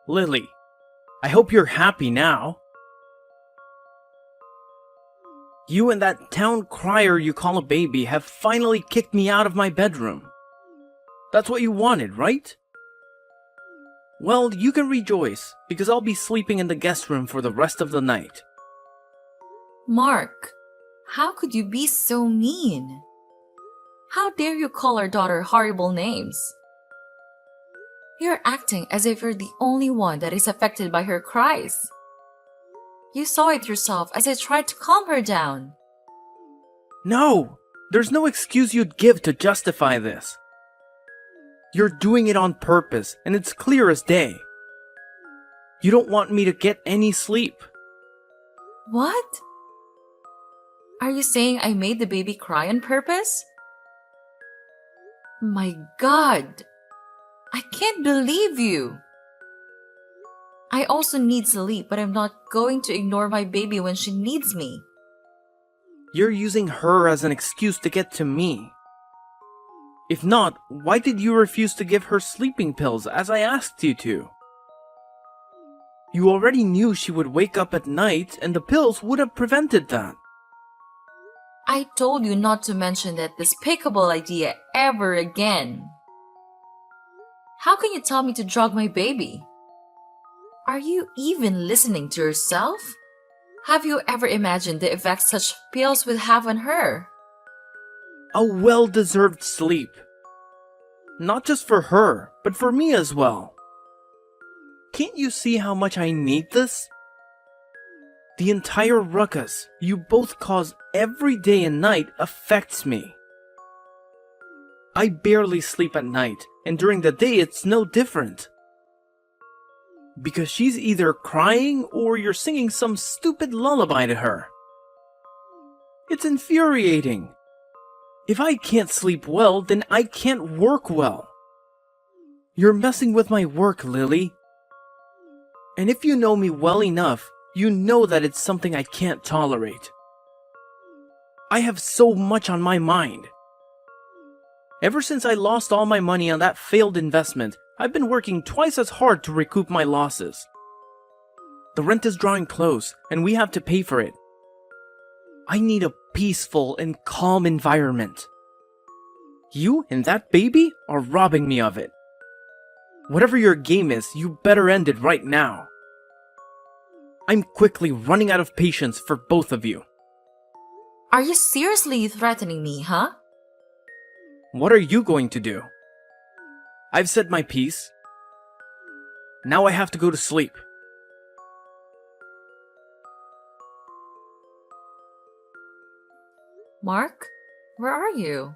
Lily, I hope you're happy now. You and that town crier you call a baby have finally kicked me out of my bedroom. That's what you wanted, right? Well, you can rejoice, because I'll be sleeping in the guest room for the rest of the night. Mark, how could you be so mean? How dare you call our daughter horrible names? You're acting as if you're the only one that is affected by her cries. You saw it yourself as I tried to calm her down. No! There's no excuse you'd give to justify this. You're doing it on purpose, and it's clear as day. You don't want me to get any sleep. What? Are you saying I made the baby cry on purpose? My God! I can't believe you! I also need sleep, but I'm not going to ignore my baby when she needs me. You're using her as an excuse to get to me. If not, why did you refuse to give her sleeping pills as I asked you to? You already knew she would wake up at night, and the pills would have prevented that. I told you not to mention that despicable idea ever again. How can you tell me to drug my baby? Are you even listening to yourself? Have you ever imagined the effects such pills would have on her? A well-deserved sleep. Not just for her, but for me as well. Can't you see how much I need this? The entire ruckus you both cause every day and night affects me. I barely sleep at night, and during the day it's no different. Because she's either crying or you're singing some stupid lullaby to her. It's infuriating. If I can't sleep well, then I can't work well. You're messing with my work, Lily. And if you know me well enough, you know that it's something I can't tolerate. I have so much on my mind. Ever since I lost all my money on that failed investment, I've been working twice as hard to recoup my losses. The rent is drawing close, and we have to pay for it. I need a peaceful and calm environment. You and that baby are robbing me of it. Whatever your game is, you better end it right now. I'm quickly running out of patience for both of you. Are you seriously threatening me, huh? What are you going to do? I've said my piece. Now I have to go to sleep. Mark, where are you?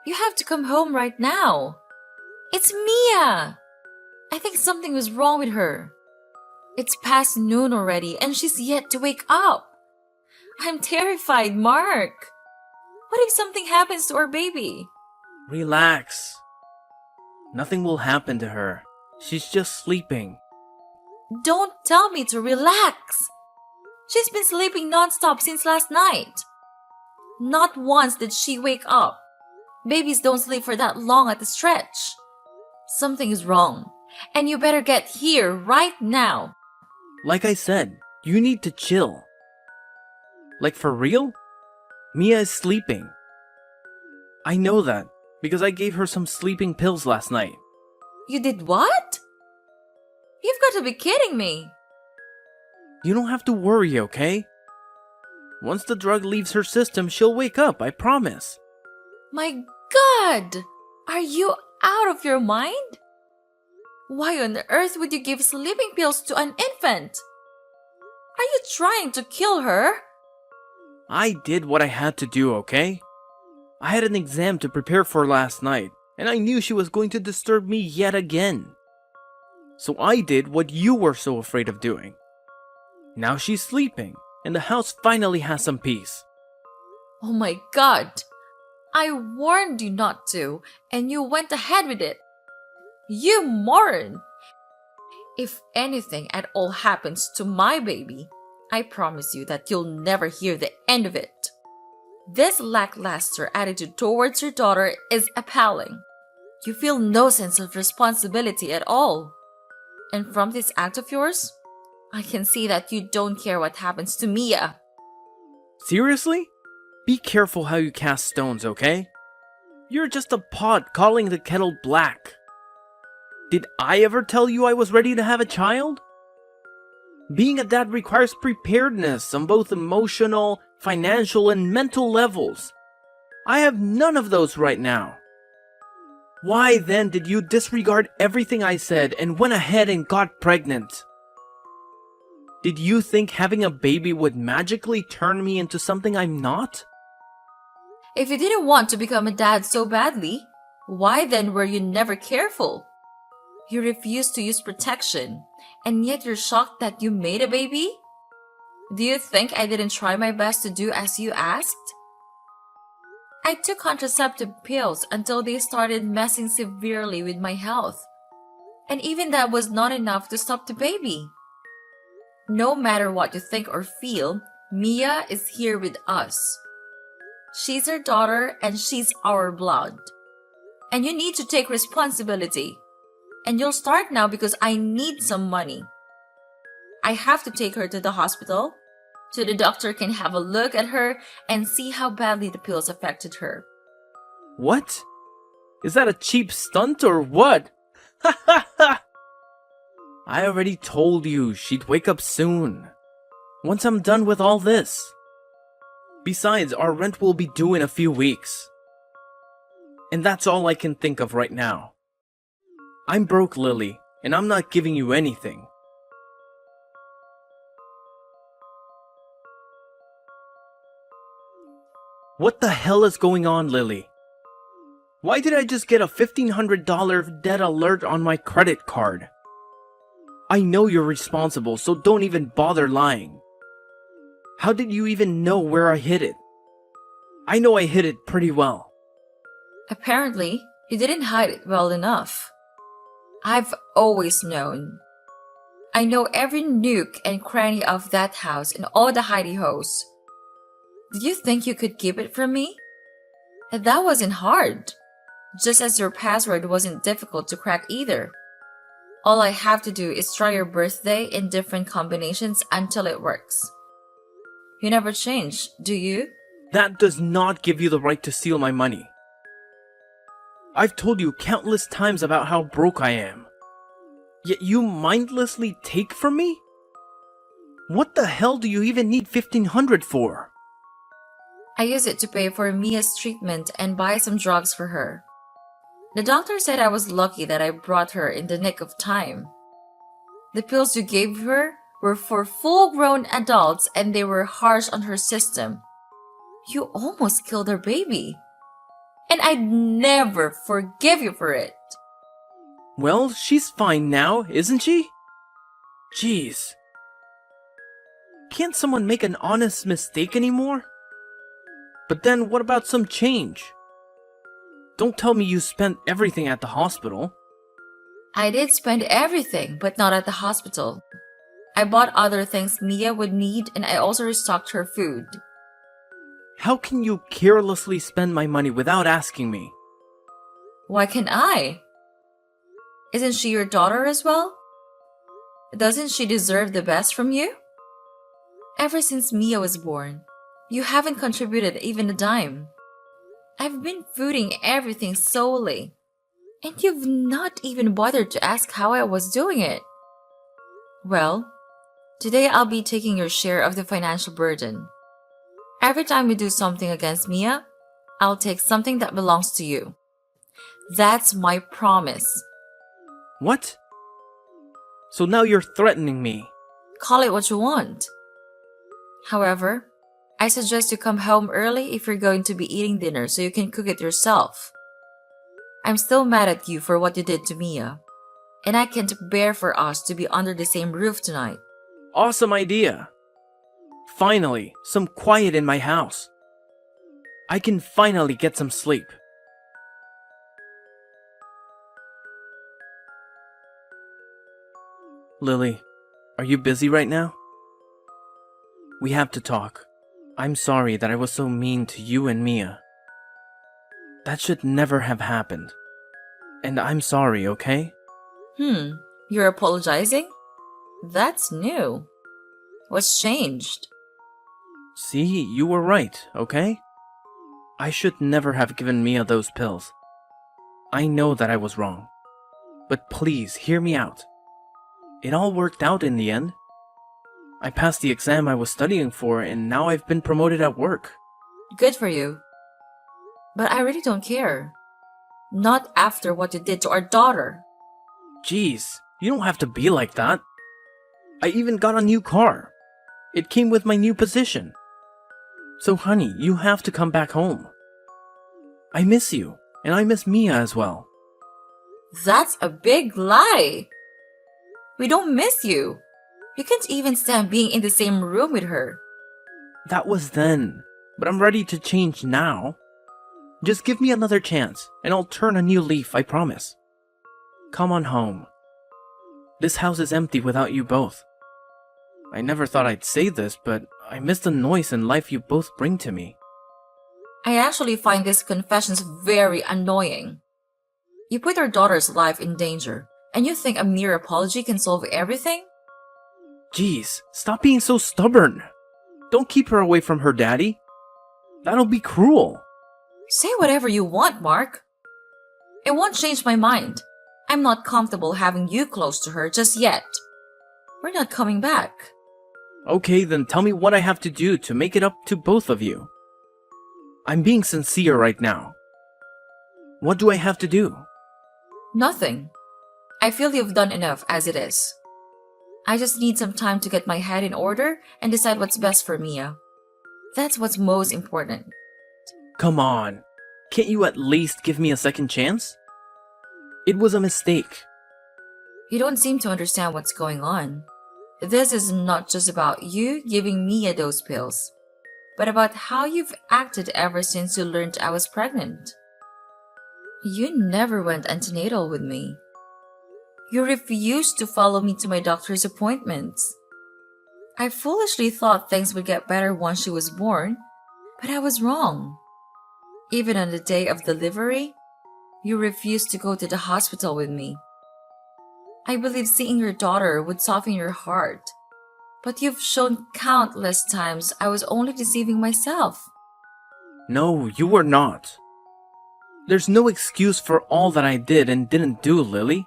You have to come home right now. It's Mia! I think something was wrong with her. It's past noon already and she's yet to wake up. I'm terrified, Mark. What if something happens to our baby? Relax. Nothing will happen to her. She's just sleeping. Don't tell me to relax. She's been sleeping nonstop since last night. Not once did she wake up. Babies don't sleep for that long at a stretch. Something is wrong, and you better get here right now. Like I said, you need to chill. Like for real? Mia is sleeping. I know that, because I gave her some sleeping pills last night. You did what? You've got to be kidding me. You don't have to worry, okay? Once the drug leaves her system, she'll wake up, I promise. My God! Are you out of your mind? Why on earth would you give sleeping pills to an infant? Are you trying to kill her? I did what I had to do, okay? I had an exam to prepare for last night, and I knew she was going to disturb me yet again. So I did what you were so afraid of doing. Now she's sleeping, and the house finally has some peace. Oh my God! I warned you not to, and you went ahead with it. You moron! If anything at all happens to my baby, I promise you that you'll never hear the end of it. This lackluster attitude towards your daughter is appalling. You feel no sense of responsibility at all. And from this act of yours, I can see that you don't care what happens to Mia. Seriously? Be careful how you cast stones, okay? You're just a pot calling the kettle black. Did I ever tell you I was ready to have a child? Being a dad requires preparedness on both emotional, financial, and mental levels. I have none of those right now. Why then did you disregard everything I said and went ahead and got pregnant? Did you think having a baby would magically turn me into something I'm not? If you didn't want to become a dad so badly, why then were you never careful? You refused to use protection, and yet you're shocked that you made a baby? Do you think I didn't try my best to do as you asked? I took contraceptive pills until they started messing severely with my health. And even that was not enough to stop the baby. No matter what you think or feel, Mia is here with us. She's our daughter and she's our blood. And you need to take responsibility. And you'll start now because I need some money. I have to take her to the hospital so the doctor can have a look at her and see how badly the pills affected her. What? Is that a cheap stunt or what? Ha ha ha! I already told you she'd wake up soon. Once I'm done with all this. Besides, our rent will be due in a few weeks. And that's all I can think of right now. I'm broke, Lily, and I'm not giving you anything. What the hell is going on, Lily? Why did I just get a $1,500 debt alert on my credit card? I know you're responsible, so don't even bother lying. How did you even know where I hid it? I know I hid it pretty well. Apparently, you didn't hide it well enough. I've always known. I know every nook and cranny of that house and all the hidey-hoes. Did you think you could keep it from me? That wasn't hard. Just as your password wasn't difficult to crack either. All I have to do is try your birthday in different combinations until it works. You never change, do you? That does not give you the right to steal my money. I've told you countless times about how broke I am. Yet you mindlessly take from me? What the hell do you even need $1,500 for? I use it to pay for Mia's treatment and buy some drugs for her. The doctor said I was lucky that I brought her in the nick of time. The pills you gave her were for full-grown adults and they were harsh on her system. You almost killed her baby. And I'd never forgive you for it. Well, she's fine now, isn't she? Jeez. Can't someone make an honest mistake anymore? But then what about some change? Don't tell me you spent everything at the hospital. I did spend everything, but not at the hospital. I bought other things Mia would need and I also restocked her food. How can you carelessly spend my money without asking me? Why can't I? Isn't she your daughter as well? Doesn't she deserve the best from you? Ever since Mia was born, you haven't contributed even a dime. I've been fooding everything solely, and you've not even bothered to ask how I was doing it. Well, today I'll be taking your share of the financial burden. Every time you do something against Mia, I'll take something that belongs to you. That's my promise. What? So now you're threatening me. Call it what you want. However, I suggest you come home early if you're going to be eating dinner so you can cook it yourself. I'm still mad at you for what you did to Mia, and I can't bear for us to be under the same roof tonight. Awesome idea. Finally, some quiet in my house. I can finally get some sleep. Lily, are you busy right now? We have to talk. I'm sorry that I was so mean to you and Mia. That should never have happened. And I'm sorry, okay? You're apologizing? That's new. What's changed? See, you were right, okay? I should never have given Mia those pills. I know that I was wrong. But please, hear me out. It all worked out in the end. I passed the exam I was studying for, and now I've been promoted at work. Good for you. But I really don't care. Not after what you did to our daughter. Jeez, you don't have to be like that. I even got a new car. It came with my new position. So honey, you have to come back home. I miss you, and I miss Mia as well. That's a big lie. We don't miss you. You can't even stand being in the same room with her. That was then, but I'm ready to change now. Just give me another chance, and I'll turn a new leaf, I promise. Come on home. This house is empty without you both. I never thought I'd say this, but I miss the noise and life you both bring to me. I actually find these confessions very annoying. You put your daughter's life in danger, and you think a mere apology can solve everything? Jeez, stop being so stubborn. Don't keep her away from her daddy. That'll be cruel. Say whatever you want, Mark. It won't change my mind. I'm not comfortable having you close to her just yet. We're not coming back. Okay, then tell me what I have to do to make it up to both of you. I'm being sincere right now. What do I have to do? Nothing. I feel you've done enough as it is. I just need some time to get my head in order and decide what's best for Mia. That's what's most important. Come on. Can't you at least give me a second chance? It was a mistake. You don't seem to understand what's going on. This is not just about you giving Mia those pills, but about how you've acted ever since you learned I was pregnant. You never went antenatal with me. You refused to follow me to my doctor's appointments. I foolishly thought things would get better once she was born, but I was wrong. Even on the day of delivery, you refused to go to the hospital with me. I believe seeing your daughter would soften your heart, but you've shown countless times I was only deceiving myself. No, you were not. There's no excuse for all that I did and didn't do, Lily.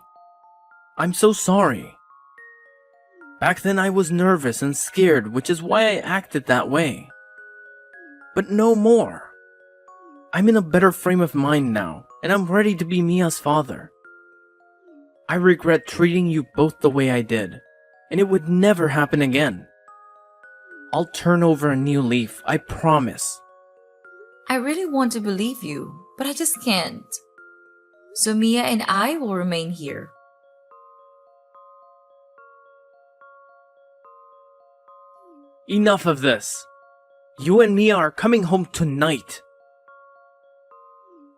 I'm so sorry. Back then I was nervous and scared, which is why I acted that way. But no more. I'm in a better frame of mind now, and I'm ready to be Mia's father. I regret treating you both the way I did, and it would never happen again. I'll turn over a new leaf, I promise. I really want to believe you, but I just can't. So Mia and I will remain here. Enough of this. You and Mia are coming home tonight.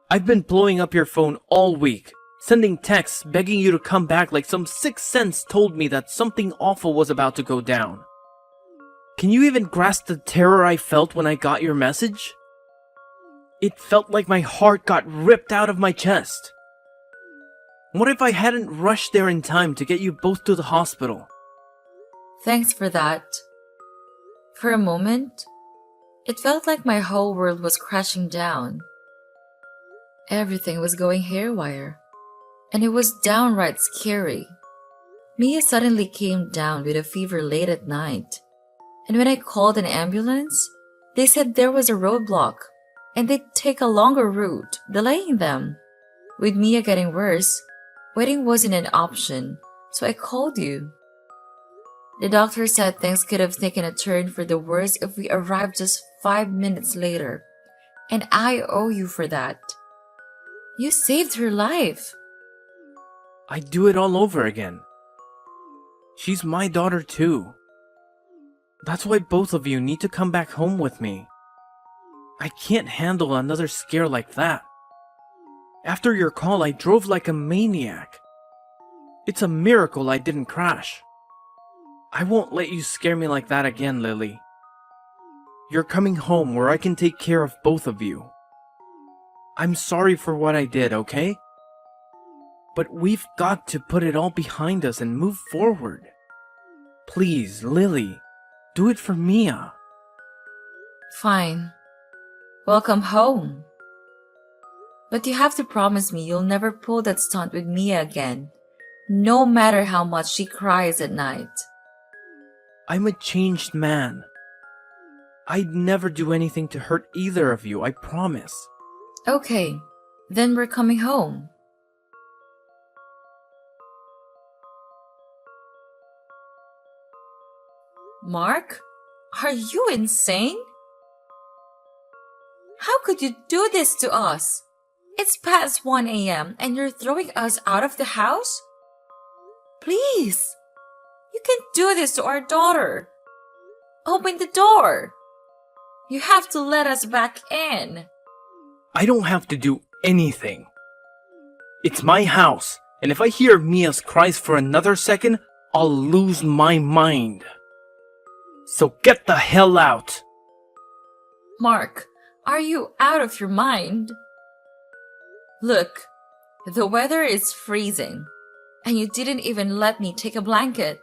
I've been blowing up your phone all week, sending texts begging you to come back like some sixth sense told me that something awful was about to go down. Can you even grasp the terror I felt when I got your message? It felt like my heart got ripped out of my chest. What if I hadn't rushed there in time to get you both to the hospital? Thanks for that. For a moment, it felt like my whole world was crashing down. Everything was going haywire, and it was downright scary. Mia suddenly came down with a fever late at night, and when I called an ambulance, they said there was a roadblock, and they'd take a longer route, delaying them. With Mia getting worse, waiting wasn't an option, so I called you. The doctor said things could have taken a turn for the worse if we arrived just 5 minutes later, and I owe you for that. You saved her life. I'd do it all over again. She's my daughter too. That's why both of you need to come back home with me. I can't handle another scare like that. After your call, I drove like a maniac. It's a miracle I didn't crash. I won't let you scare me like that again, Lily. You're coming home where I can take care of both of you. I'm sorry for what I did, okay? But we've got to put it all behind us and move forward. Please, Lily, do it for Mia. Fine. Welcome home. But you have to promise me you'll never pull that stunt with Mia again, no matter how much she cries at night. I'm a changed man. I'd never do anything to hurt either of you, I promise. Okay, then we're coming home. Mark, are you insane? How could you do this to us? It's past 1 a.m. and you're throwing us out of the house? Please, you can't do this to our daughter. Open the door. You have to let us back in. I don't have to do anything. It's my house, and if I hear Mia's cries for another second, I'll lose my mind. So get the hell out! Mark, are you out of your mind? Look, the weather is freezing, and you didn't even let me take a blanket.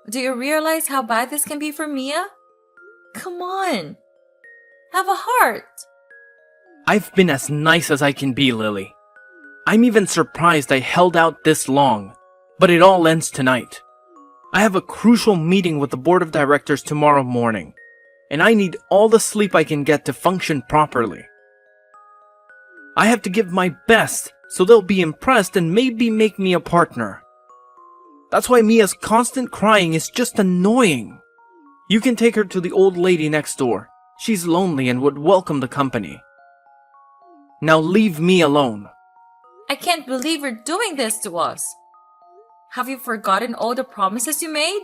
Do you realize how bad this can be for Mia? Come on, have a heart. I've been as nice as I can be, Lily. I'm even surprised I held out this long, but it all ends tonight. I have a crucial meeting with the board of directors tomorrow morning, and I need all the sleep I can get to function properly. I have to give my best so they'll be impressed and maybe make me a partner. That's why Mia's constant crying is just annoying. You can take her to the old lady next door. She's lonely and would welcome the company. Now leave me alone. I can't believe you're doing this to us. Have you forgotten all the promises you made?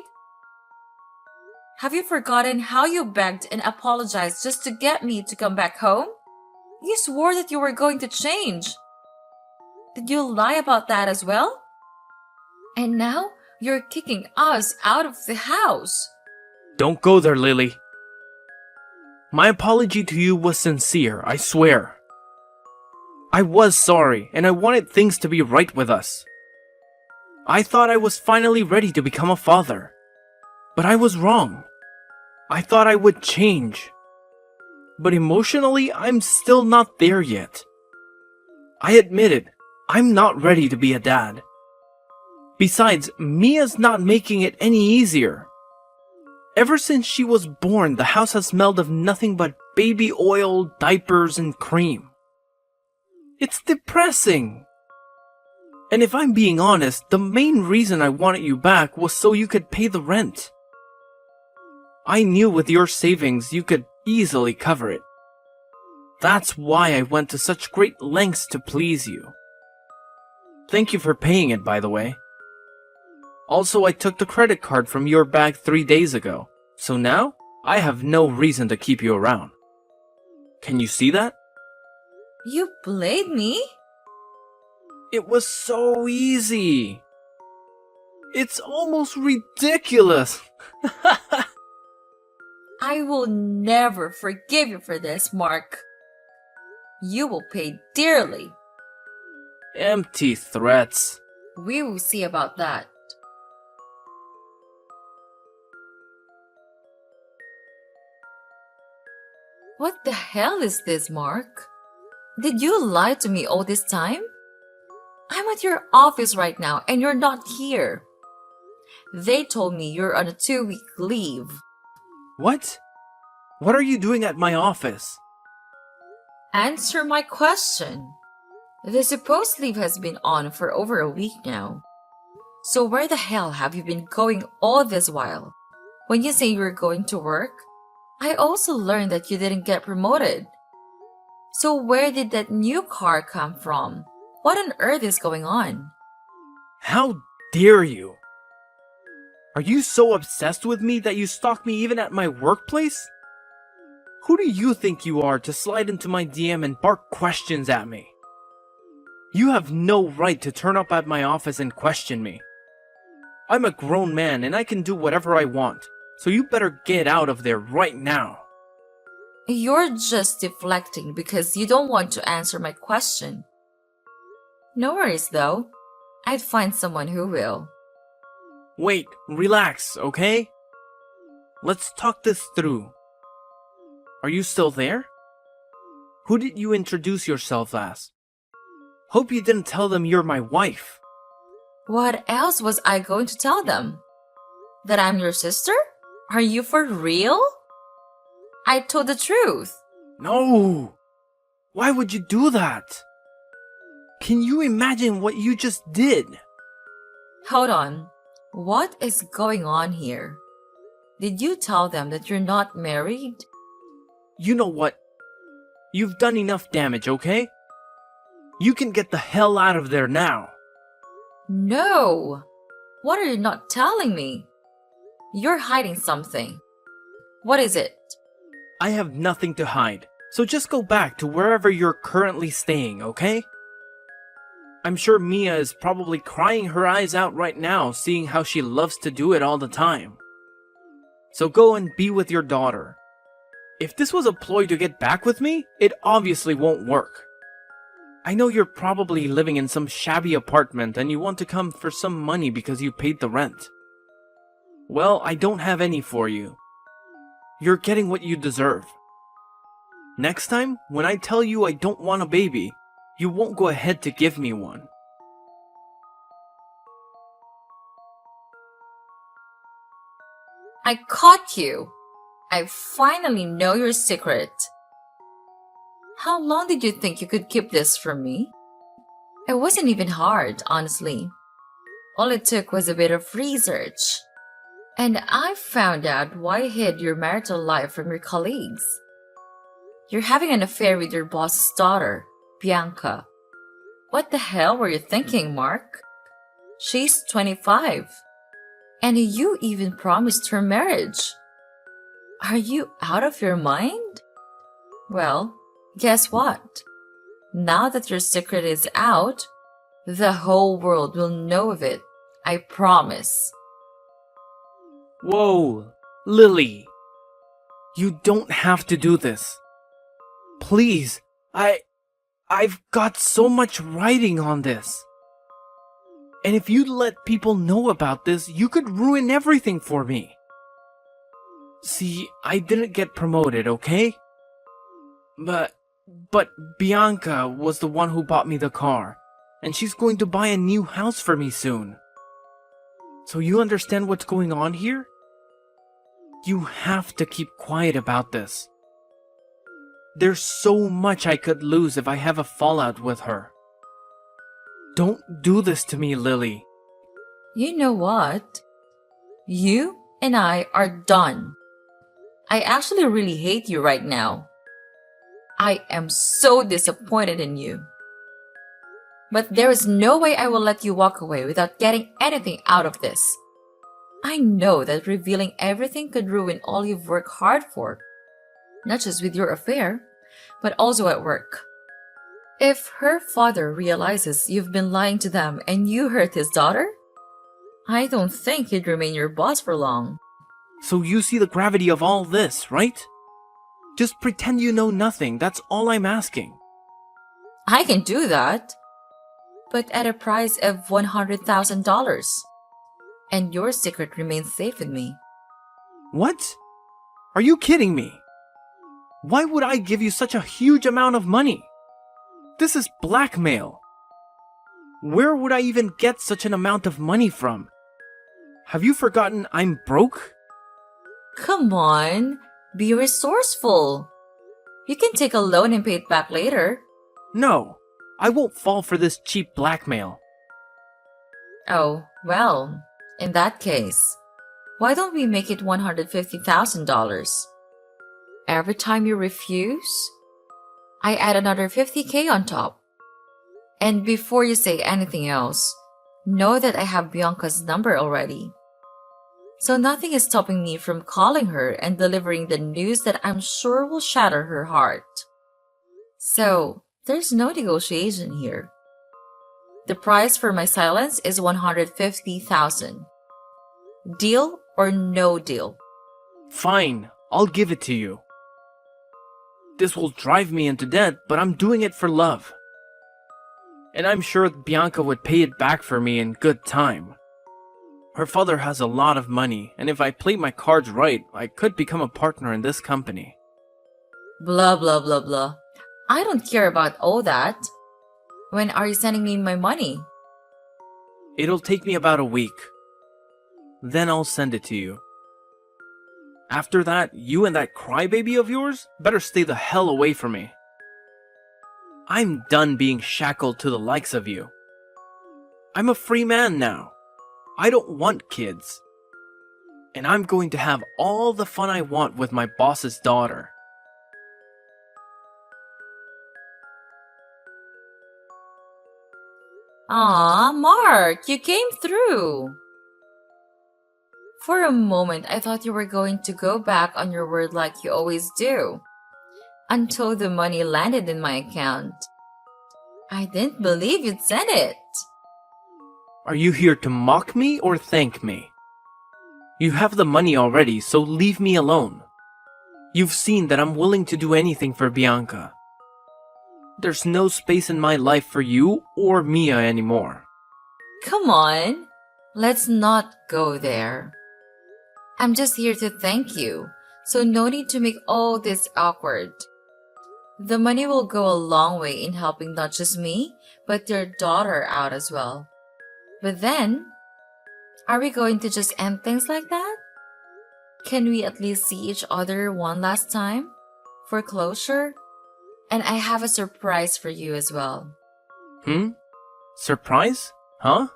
Have you forgotten how you begged and apologized just to get me to come back home? You swore that you were going to change. Did you lie about that as well? And now you're kicking us out of the house. Don't go there, Lily. My apology to you was sincere, I swear. I was sorry, and I wanted things to be right with us. I thought I was finally ready to become a father. But I was wrong. I thought I would change. But emotionally, I'm still not there yet. I admit it, I'm not ready to be a dad. Besides, Mia's not making it any easier. Ever since she was born, the house has smelled of nothing but baby oil, diapers, and cream. It's depressing. And if I'm being honest, the main reason I wanted you back was so you could pay the rent. I knew with your savings you could easily cover it. That's why I went to such great lengths to please you. Thank you for paying it, by the way. Also, I took the credit card from your bag 3 days ago, so now I have no reason to keep you around. Can you see that? You played me? It was so easy. It's almost ridiculous. I will never forgive you for this, Mark. You will pay dearly. Empty threats. We will see about that. What the hell is this, Mark? Did you lie to me all this time? I'm at your office right now and you're not here. They told me you're on a 2-week leave. What? What are you doing at my office? Answer my question. The supposed leave has been on for over a week now. So where the hell have you been going all this while? When you say you were going to work, I also learned that you didn't get promoted. So where did that new car come from? What on earth is going on? How dare you? Are you so obsessed with me that you stalk me even at my workplace? Who do you think you are to slide into my DM and bark questions at me? You have no right to turn up at my office and question me. I'm a grown man and I can do whatever I want, so you better get out of there right now. You're just deflecting because you don't want to answer my question. No worries though. I'd find someone who will. Wait, relax, okay? Let's talk this through. Are you still there? Who did you introduce yourself as? Hope you didn't tell them you're my wife. What else was I going to tell them? That I'm your sister? Are you for real? I told the truth. No! Why would you do that? Can you imagine what you just did? Hold on. What is going on here? Did you tell them that you're not married? You know what? You've done enough damage, okay? You can get the hell out of there now. No! What are you not telling me? You're hiding something. What is it? I have nothing to hide, so just go back to wherever you're currently staying, okay? I'm sure Mia is probably crying her eyes out right now, seeing how she loves to do it all the time. So go and be with your daughter. If this was a ploy to get back with me, it obviously won't work. I know you're probably living in some shabby apartment and you want to come for some money because you paid the rent. Well, I don't have any for you. You're getting what you deserve. Next time, when I tell you I don't want a baby, you won't go ahead to give me one. I caught you. I finally know your secret. How long did you think you could keep this from me? It wasn't even hard, honestly. All it took was a bit of research. And I found out why you hid your marital life from your colleagues. You're having an affair with your boss's daughter, Bianca. What the hell were you thinking, Mark? She's 25. And you even promised her marriage. Are you out of your mind? Well, guess what? Now that your secret is out, the whole world will know of it. I promise. Whoa, Lily. You don't have to do this. Please, I've got so much writing on this. And if you let people know about this, you could ruin everything for me. See, I didn't get promoted, okay? But Bianca was the one who bought me the car, and she's going to buy a new house for me soon. So you understand what's going on here? You have to keep quiet about this. There's so much I could lose if I have a fallout with her. Don't do this to me, Lily. You know what? You and I are done. I actually really hate you right now. I am so disappointed in you. But there is no way I will let you walk away without getting anything out of this. I know that revealing everything could ruin all you've worked hard for. Not just with your affair, but also at work. If her father realizes you've been lying to them and you hurt his daughter, I don't think he'd remain your boss for long. So you see the gravity of all this, right? Just pretend you know nothing, that's all I'm asking. I can do that, but at a price of $100,000. And your secret remains safe with me. What? Are you kidding me? Why would I give you such a huge amount of money? This is blackmail. Where would I even get such an amount of money from? Have you forgotten I'm broke? Come on, be resourceful. You can take a loan and pay it back later. No, I won't fall for this cheap blackmail. Oh, well, in that case, why don't we make it $150,000? Every time you refuse, I add another $50K on top. And before you say anything else, know that I have Bianca's number already. So nothing is stopping me from calling her and delivering the news that I'm sure will shatter her heart. So, there's no negotiation here. The price for my silence is $150,000. Deal or no deal? Fine, I'll give it to you. This will drive me into debt, but I'm doing it for love. and I'm sure Bianca would pay it back for me in good time. Her father has a lot of money, and if I play my cards right, I could become a partner in this company. Blah blah blah blah. I don't care about all that. When are you sending me my money? It'll take me about a week. Then I'll send it to you. After that, you and that crybaby of yours better stay the hell away from me. I'm done being shackled to the likes of you. I'm a free man now. I don't want kids. And I'm going to have all the fun I want with my boss's daughter. Aw, Mark, you came through. For a moment, I thought you were going to go back on your word like you always do. Until the money landed in my account. I didn't believe you'd send it. Are you here to mock me or thank me? You have the money already, so leave me alone. You've seen that I'm willing to do anything for Bianca. There's no space in my life for you or Mia anymore. Come on, let's not go there. I'm just here to thank you, so no need to make all this awkward. The money will go a long way in helping not just me, but your daughter out as well. But then, are we going to just end things like that? Can we at least see each other one last time? For closure? And I have a surprise for you as well. Surprise? Huh?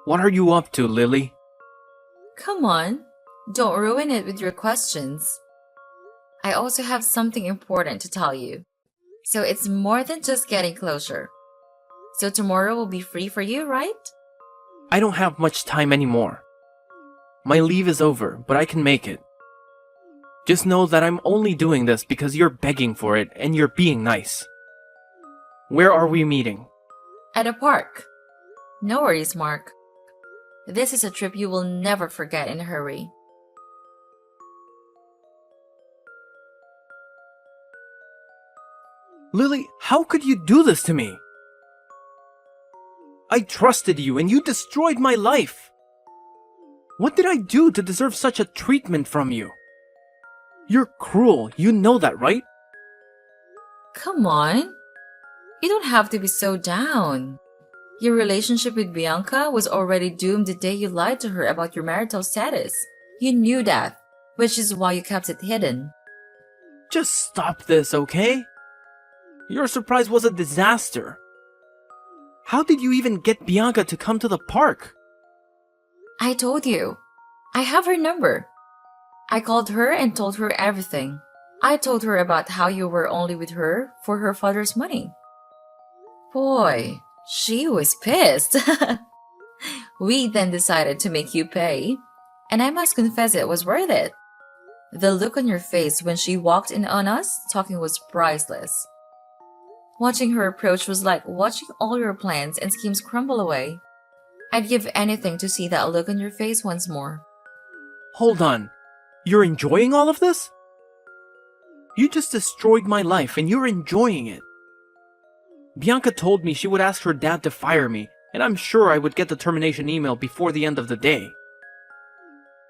What are you up to, Lily? Come on, don't ruin it with your questions. I also have something important to tell you. So it's more than just getting closure. So tomorrow will be free for you, right? I don't have much time anymore. My leave is over, but I can make it. Just know that I'm only doing this because you're begging for it and you're being nice. Where are we meeting? At a park. No worries, Mark. This is a trip you will never forget in a hurry. Lily, how could you do this to me? I trusted you and you destroyed my life. What did I do to deserve such a treatment from you? You're cruel, you know that, right? Come on. You don't have to be so down. Your relationship with Bianca was already doomed the day you lied to her about your marital status. You knew that, which is why you kept it hidden. Just stop this, okay? Your surprise was a disaster. How did you even get Bianca to come to the park? I told you. I have her number. I called her and told her everything. I told her about how you were only with her for her father's money. Boy, she was pissed. We then decided to make you pay, and I must confess it was worth it. The look on your face when she walked in on us talking was priceless. Watching her approach was like watching all your plans and schemes crumble away. I'd give anything to see that look on your face once more. Hold on. You're enjoying all of this? You just destroyed my life and you're enjoying it. Bianca told me she would ask her dad to fire me, and I'm sure I would get the termination email before the end of the day.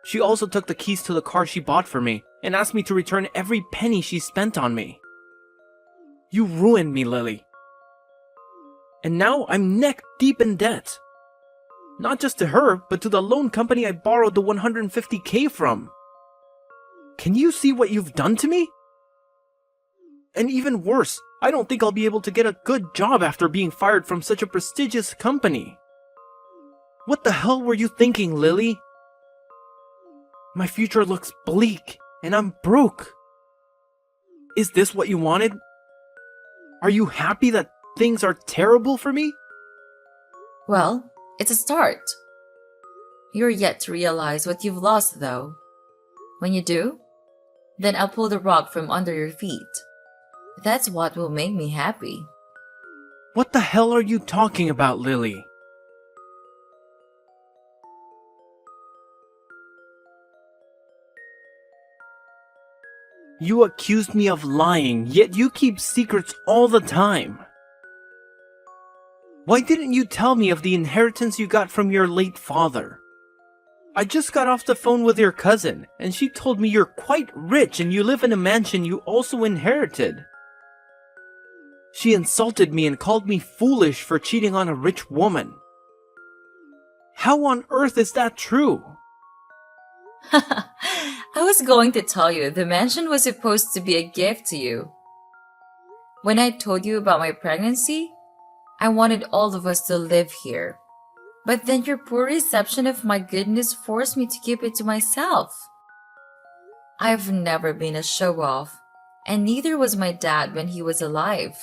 She also took the keys to the car she bought for me and asked me to return every penny she spent on me. You ruined me, Lily. And now I'm neck deep in debt. Not just to her, but to the loan company I borrowed the $150K from. Can you see what you've done to me? And even worse, I don't think I'll be able to get a good job after being fired from such a prestigious company. What the hell were you thinking, Lily? My future looks bleak, and I'm broke. Is this what you wanted? Are you happy that things are terrible for me? Well, it's a start. You're yet to realize what you've lost, though. When you do, then I'll pull the rug from under your feet. That's what will make me happy. What the hell are you talking about, Lily? You accused me of lying, yet you keep secrets all the time. Why didn't you tell me of the inheritance you got from your late father? I just got off the phone with your cousin, and she told me you're quite rich and you live in a mansion you also inherited. She insulted me and called me foolish for cheating on a rich woman. How on earth is that true? I was going to tell you the mansion was supposed to be a gift to you. When I told you about my pregnancy, I wanted all of us to live here. But then your poor reception of my goodness forced me to keep it to myself. I've never been a show-off, and neither was my dad when he was alive.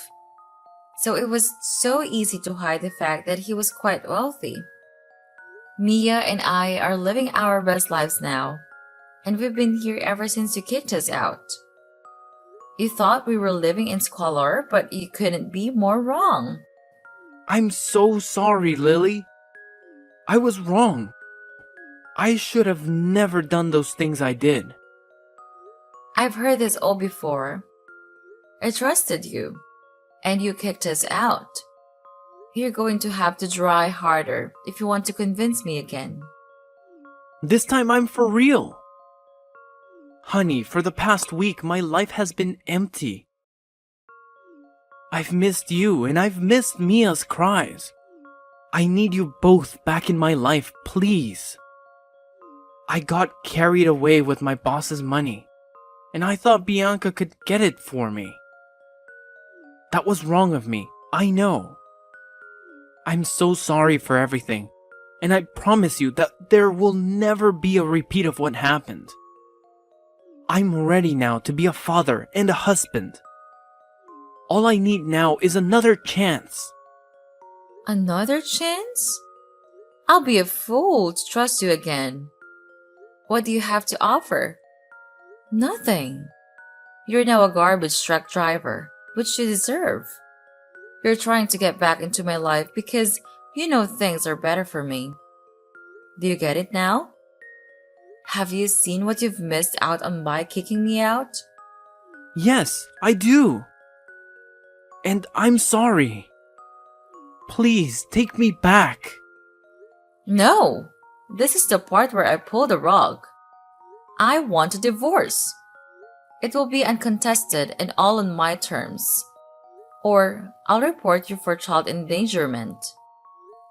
So it was so easy to hide the fact that he was quite wealthy. Mia and I are living our best lives now, and we've been here ever since you kicked us out. You thought we were living in squalor, but you couldn't be more wrong. I'm so sorry, Lily. I was wrong. I should have never done those things I did. I've heard this all before. I trusted you, and you kicked us out. You're going to have to try harder if you want to convince me again. This time I'm for real. Honey, for the past week, my life has been empty. I've missed you, and I've missed Mia's cries. I need you both back in my life, please. I got carried away with my boss's money, and I thought Bianca could get it for me. That was wrong of me, I know. I'm so sorry for everything, and I promise you that there will never be a repeat of what happened. I'm ready now to be a father and a husband. All I need now is another chance. Another chance? I'll be a fool to trust you again. What do you have to offer? Nothing. You're now a garbage truck driver, which you deserve. You're trying to get back into my life because you know things are better for me. Do you get it now? Have you seen what you've missed out on by kicking me out? Yes, I do. And I'm sorry. Please, take me back. No, this is the part where I pull the rug. I want a divorce. It will be uncontested and all on my terms. Or I'll report you for child endangerment,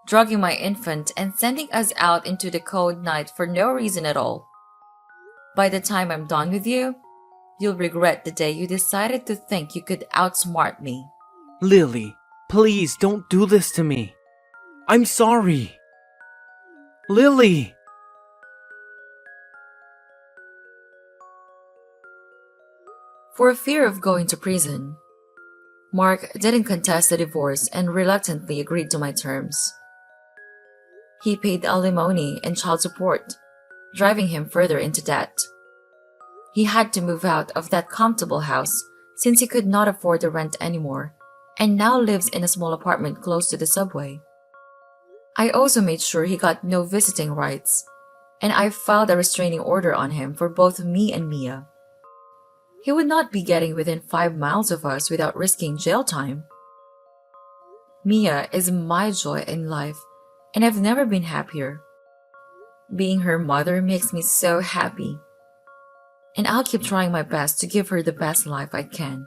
drugging my infant and sending us out into the cold night for no reason at all. By the time I'm done with you, you'll regret the day you decided to think you could outsmart me. Lily, please don't do this to me. I'm sorry. Lily! For fear of going to prison, Mark didn't contest the divorce and reluctantly agreed to my terms. He paid alimony and child support, driving him further into debt. He had to move out of that comfortable house since he could not afford the rent anymore, and now lives in a small apartment close to the subway. I also made sure he got no visiting rights, and I filed a restraining order on him for both me and Mia. He would not be getting within 5 miles of us without risking jail time. Mia is my joy in life, and I've never been happier. Being her mother makes me so happy, and I'll keep trying my best to give her the best life I can.